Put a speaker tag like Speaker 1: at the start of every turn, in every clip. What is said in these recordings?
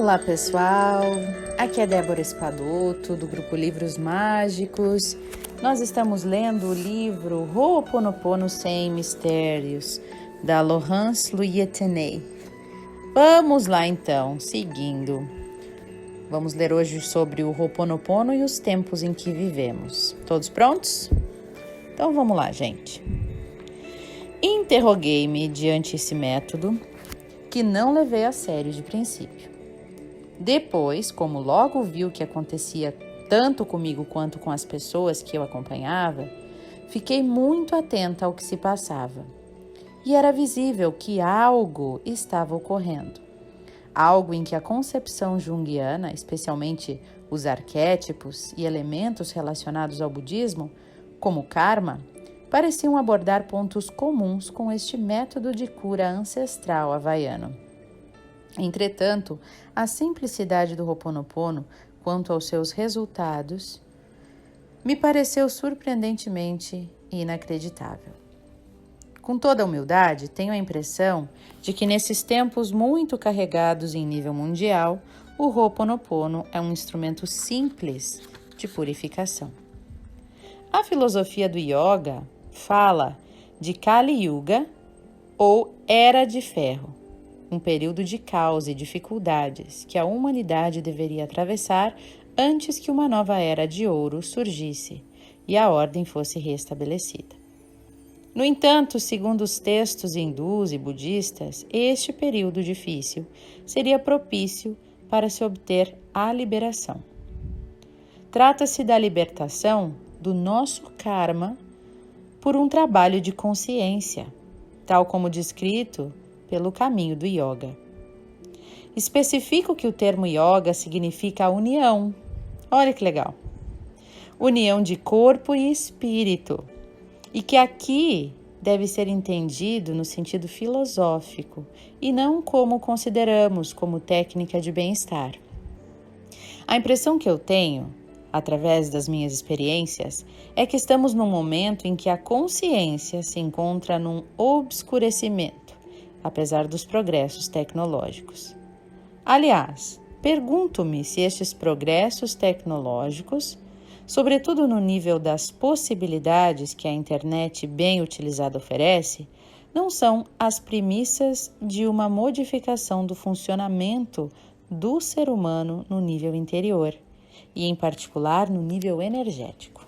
Speaker 1: Olá pessoal, aqui é Débora Espadoto do grupo Livros Mágicos. Nós estamos lendo o livro Ho'oponopono Sem Mistérios, da Laurence Louis-Tenay. Vamos lá então, seguindo. Vamos ler hoje sobre o Ho'oponopono e os tempos em que vivemos. Todos prontos? Então vamos lá, gente. Interroguei-me diante esse método que não levei a sério de princípio. Depois, como logo vi o que acontecia tanto comigo quanto com as pessoas que eu acompanhava, fiquei muito atenta ao que se passava. E era visível que algo estava ocorrendo. Algo em que a concepção junguiana, especialmente os arquétipos e elementos relacionados ao budismo, como karma, pareciam abordar pontos comuns com este método de cura ancestral havaiano. Entretanto, a simplicidade do Ho'oponopono quanto aos seus resultados me pareceu surpreendentemente inacreditável. Com toda a humildade, tenho a impressão de que nesses tempos muito carregados em nível mundial, o Ho'oponopono é um instrumento simples de purificação. A filosofia do yoga fala de Kali Yuga ou Era de Ferro, um período de caos e dificuldades que a humanidade deveria atravessar antes que uma nova era de ouro surgisse e a ordem fosse restabelecida. No entanto, segundo os textos hindus e budistas, este período difícil seria propício para se obter a liberação. Trata-se da libertação do nosso karma por um trabalho de consciência, tal como descrito pelo caminho do yoga. Especifico que o termo yoga significa a união. Olha que legal! União de corpo e espírito. E que aqui deve ser entendido no sentido filosófico e não como consideramos como técnica de bem-estar. A impressão que eu tenho, através das minhas experiências, é que estamos num momento em que a consciência se encontra num obscurecimento, apesar dos progressos tecnológicos. Aliás, pergunto-me se estes progressos tecnológicos, sobretudo no nível das possibilidades que a internet bem utilizada oferece, não são as premissas de uma modificação do funcionamento do ser humano no nível interior, e em particular no nível energético.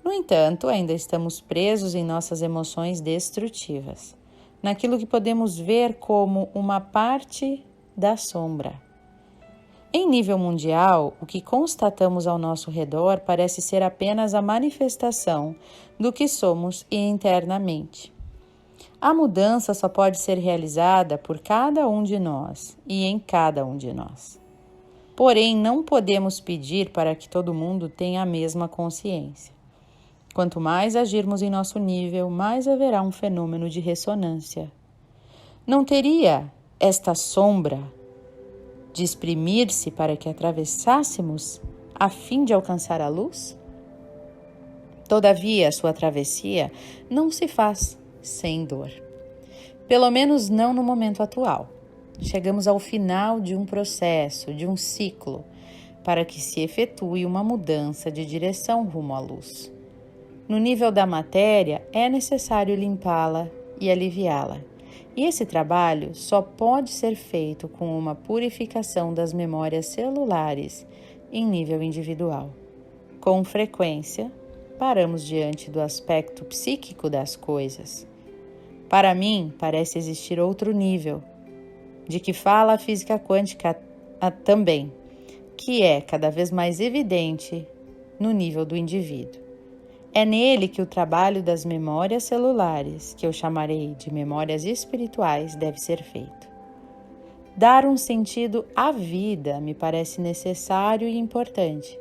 Speaker 1: No entanto, ainda estamos presos em nossas emoções destrutivas, naquilo que podemos ver como uma parte da sombra. Em nível mundial, o que constatamos ao nosso redor parece ser apenas a manifestação do que somos internamente. A mudança só pode ser realizada por cada um de nós e em cada um de nós. Porém, não podemos pedir para que todo mundo tenha a mesma consciência. Quanto mais agirmos em nosso nível, mais haverá um fenômeno de ressonância. Não teria esta sombra de exprimir-se para que atravessássemos a fim de alcançar a luz? Todavia, a sua travessia não se faz sem dor. Pelo menos não no momento atual. Chegamos ao final de um processo, de um ciclo, para que se efetue uma mudança de direção rumo à luz. No nível da matéria, é necessário limpá-la e aliviá-la. E esse trabalho só pode ser feito com uma purificação das memórias celulares em nível individual. Com frequência, paramos diante do aspecto psíquico das coisas. Para mim, parece existir outro nível, de que fala a física quântica também, que é cada vez mais evidente no nível do indivíduo. É nele que o trabalho das memórias celulares, que eu chamarei de memórias espirituais, deve ser feito. Dar um sentido à vida me parece necessário e importante,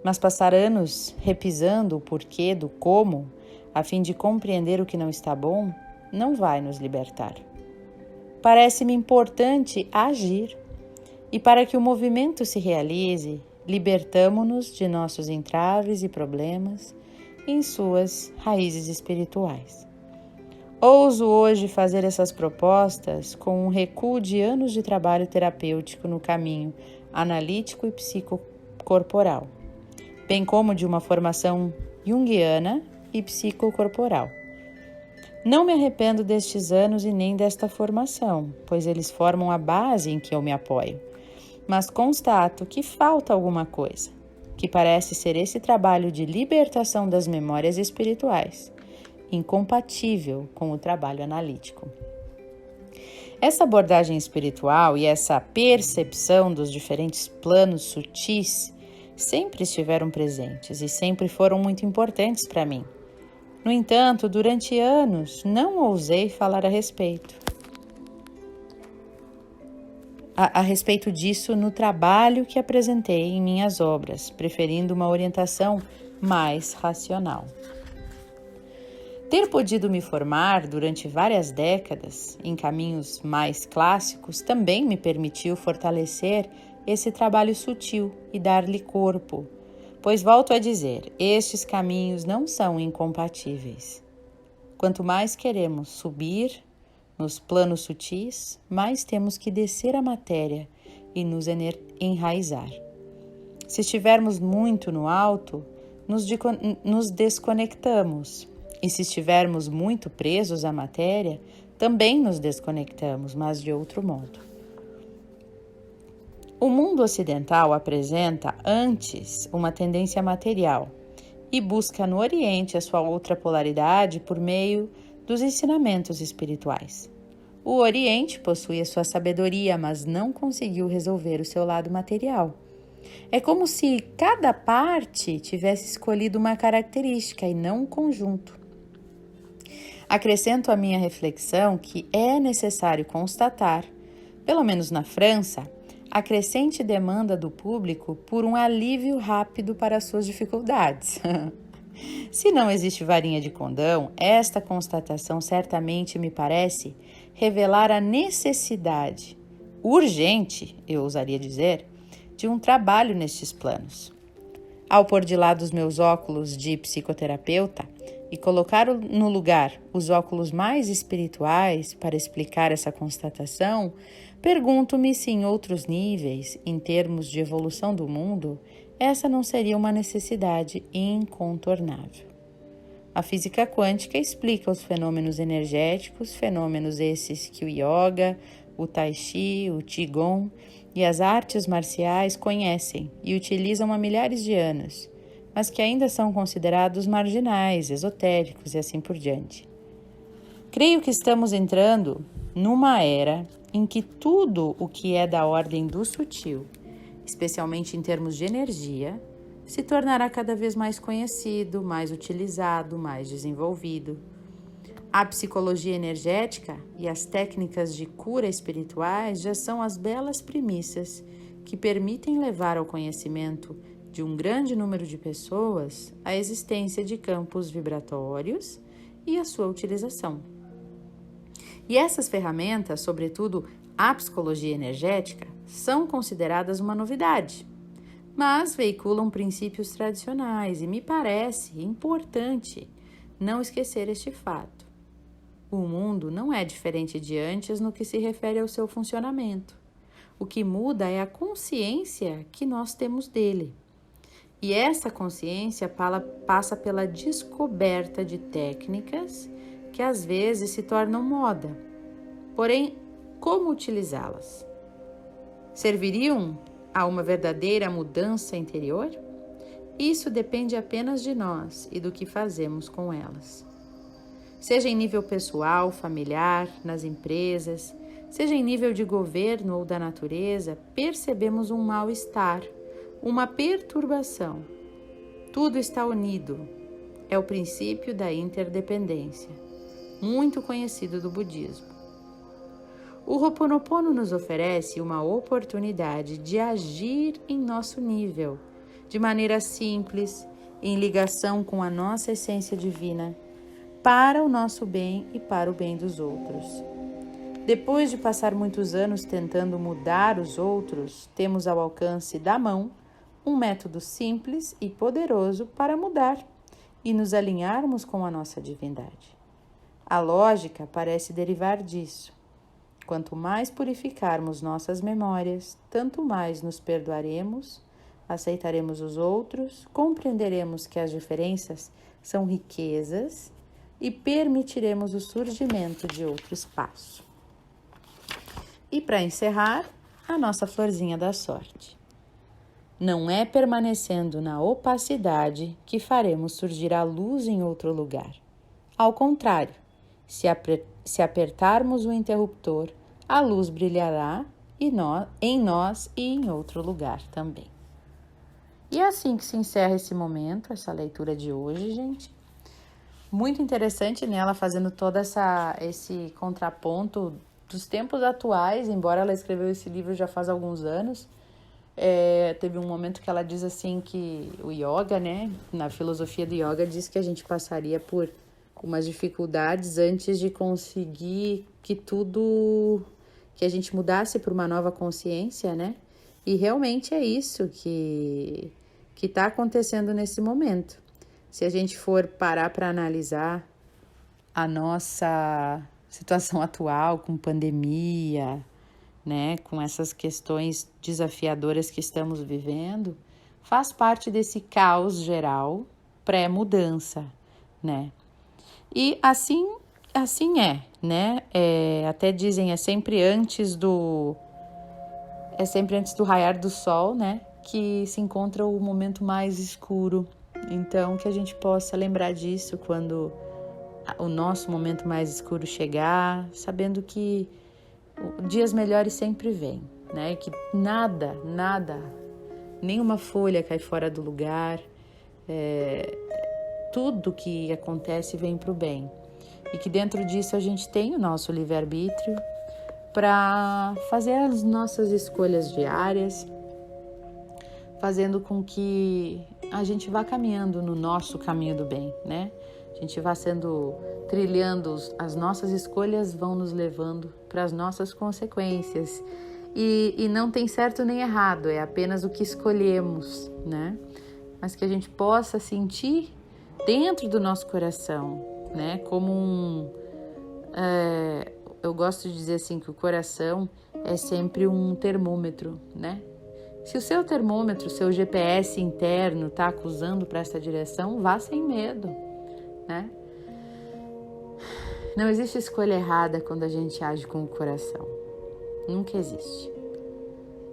Speaker 1: mas passar anos repisando o porquê do como, a fim de compreender o que não está bom, não vai nos libertar. Parece-me importante agir, e para que o movimento se realize, libertamo-nos de nossos entraves e problemas em suas raízes espirituais. Ouso hoje fazer essas propostas com um recuo de anos de trabalho terapêutico no caminho analítico e psicocorporal, bem como de uma formação junguiana e psicocorporal. Não me arrependo destes anos e nem desta formação, pois eles formam a base em que eu me apoio, mas constato que falta alguma coisa, que parece ser esse trabalho de libertação das memórias espirituais, incompatível com o trabalho analítico. Essa abordagem espiritual e essa percepção dos diferentes planos sutis sempre estiveram presentes e sempre foram muito importantes para mim. No entanto, durante anos, não ousei falar a respeito disso no trabalho que apresentei em minhas obras, preferindo uma orientação mais racional. Ter podido me formar durante várias décadas em caminhos mais clássicos também me permitiu fortalecer esse trabalho sutil e dar-lhe corpo, pois volto a dizer, estes caminhos não são incompatíveis. Quanto mais queremos subir nos planos sutis, mais temos que descer a matéria e nos enraizar. Se estivermos muito no alto, nos desconectamos. E se estivermos muito presos à matéria, também nos desconectamos, mas de outro modo. O mundo ocidental apresenta antes uma tendência material e busca no Oriente a sua outra polaridade por meio dos ensinamentos espirituais. O Oriente possui a sua sabedoria, mas não conseguiu resolver o seu lado material. É como se cada parte tivesse escolhido uma característica e não um conjunto. Acrescento à minha reflexão que é necessário constatar, pelo menos na França, a crescente demanda do público por um alívio rápido para suas dificuldades. Se não existe varinha de condão, esta constatação certamente me parece revelar a necessidade, urgente, eu ousaria dizer, de um trabalho nestes planos. Ao pôr de lado os meus óculos de psicoterapeuta e colocar no lugar os óculos mais espirituais para explicar essa constatação, pergunto-me se em outros níveis, em termos de evolução do mundo, essa não seria uma necessidade incontornável. A física quântica explica os fenômenos energéticos, fenômenos esses que o yoga, o tai chi, o qigong e as artes marciais conhecem e utilizam há milhares de anos, mas que ainda são considerados marginais, esotéricos e assim por diante. Creio que estamos entrando numa era em que tudo o que é da ordem do sutil, especialmente em termos de energia, se tornará cada vez mais conhecido, mais utilizado, mais desenvolvido. A psicologia energética e as técnicas de cura espirituais já são as belas premissas que permitem levar ao conhecimento de um grande número de pessoas a existência de campos vibratórios e a sua utilização. E essas ferramentas, sobretudo a psicologia energética, são consideradas uma novidade, mas veiculam princípios tradicionais e me parece importante não esquecer este fato. O mundo não é diferente de antes no que se refere ao seu funcionamento. O que muda é a consciência que nós temos dele. E essa consciência passa pela descoberta de técnicas que às vezes se tornam moda. Porém, como utilizá-las? Serviriam a uma verdadeira mudança interior? Isso depende apenas de nós e do que fazemos com elas. Seja em nível pessoal, familiar, nas empresas, seja em nível de governo ou da natureza, percebemos um mal-estar, uma perturbação. Tudo está unido. É o princípio da interdependência, muito conhecido do budismo. O Ho'oponopono nos oferece uma oportunidade de agir em nosso nível, de maneira simples, em ligação com a nossa essência divina, para o nosso bem e para o bem dos outros. Depois de passar muitos anos tentando mudar os outros, temos ao alcance da mão um método simples e poderoso para mudar e nos alinharmos com a nossa divindade. A lógica parece derivar disso. Quanto mais purificarmos nossas memórias, tanto mais nos perdoaremos, aceitaremos os outros, compreenderemos que as diferenças são riquezas e permitiremos o surgimento de outro espaço. E para encerrar, a nossa florzinha da sorte. Não é permanecendo na opacidade que faremos surgir a luz em outro lugar. Ao contrário, se apertarmos o interruptor, a luz brilhará em nós e em outro lugar também. E é assim que se encerra esse momento, essa leitura de hoje, gente. Muito interessante nela, fazendo todo esse contraponto dos tempos atuais, embora ela escreveu esse livro já faz alguns anos. Teve um momento que ela diz assim que o yoga, né, na filosofia do yoga, diz que a gente passaria por umas dificuldades antes de conseguir que a gente mudasse para uma nova consciência, né? E realmente é isso que está acontecendo nesse momento. Se a gente for parar para analisar a nossa situação atual com pandemia, né, com essas questões desafiadoras que estamos vivendo, faz parte desse caos geral pré-mudança, né? E assim é, né? Até dizem, é sempre antes do raiar do sol, né? Que se encontra o momento mais escuro. Então, que a gente possa lembrar disso quando o nosso momento mais escuro chegar, sabendo que dias melhores sempre vêm, né? Que nada, nenhuma folha cai fora do lugar. Tudo que acontece vem para o bem. E que dentro disso a gente tem o nosso livre-arbítrio para fazer as nossas escolhas diárias, fazendo com que a gente vá caminhando no nosso caminho do bem, né? A gente vá trilhando, as nossas escolhas vão nos levando para as nossas consequências. E não tem certo nem errado, é apenas o que escolhemos, né? Mas que a gente possa sentir dentro do nosso coração, né? Como eu gosto de dizer assim que o coração é sempre um termômetro, né? Se o seu termômetro, seu GPS interno está acusando para essa direção, vá sem medo, né? Não existe escolha errada quando a gente age com o coração. Nunca existe.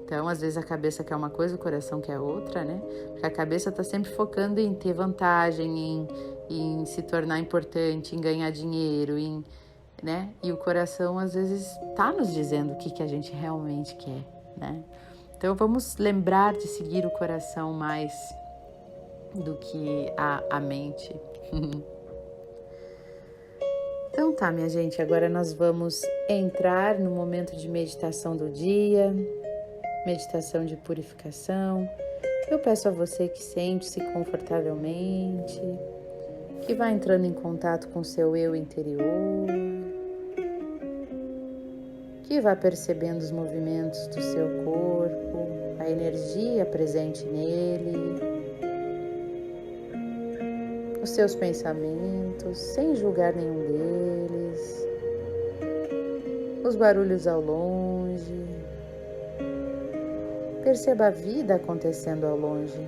Speaker 1: Então, às vezes a cabeça quer uma coisa, o coração quer outra, né? Porque a cabeça está sempre focando em ter vantagem, em se tornar importante, em ganhar dinheiro, né? E o coração, às vezes, está nos dizendo o que a gente realmente quer, né? Então, vamos lembrar de seguir o coração mais do que a mente. Então tá, minha gente, agora nós vamos entrar no momento de meditação do dia, meditação de purificação. Eu peço a você que sente-se confortavelmente, que vá entrando em contato com o seu eu interior, que vá percebendo os movimentos do seu corpo, a energia presente nele, os seus pensamentos, sem julgar nenhum deles, os barulhos ao longe. Perceba a vida acontecendo ao longe.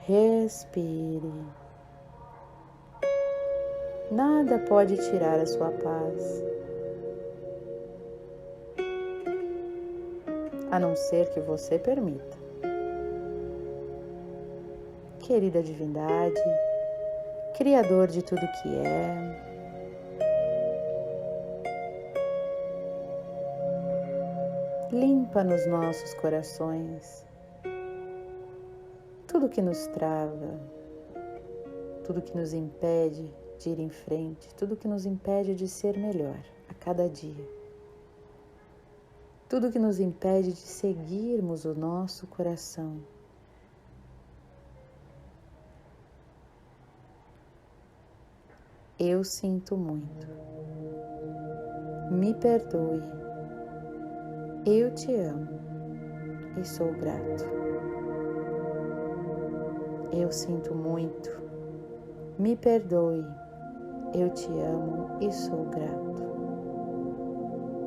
Speaker 1: Respire. Nada pode tirar a sua paz, a não ser que você permita. Querida divindade, Criador de tudo que é, limpa nos nossos corações tudo que nos trava, tudo que nos impede de ir em frente, tudo que nos impede de ser melhor a cada dia, tudo que nos impede de seguirmos o nosso coração. Eu sinto muito. Me perdoe. Eu te amo e sou grato. Eu sinto muito. Me perdoe. Eu te amo e sou grato.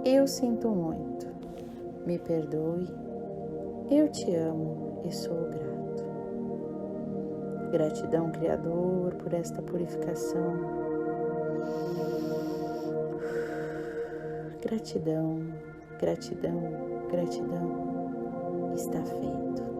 Speaker 1: Eu sinto muito. Me perdoe. Eu te amo e sou grato. Gratidão, Criador, por esta purificação. Gratidão, gratidão, gratidão. Está feito.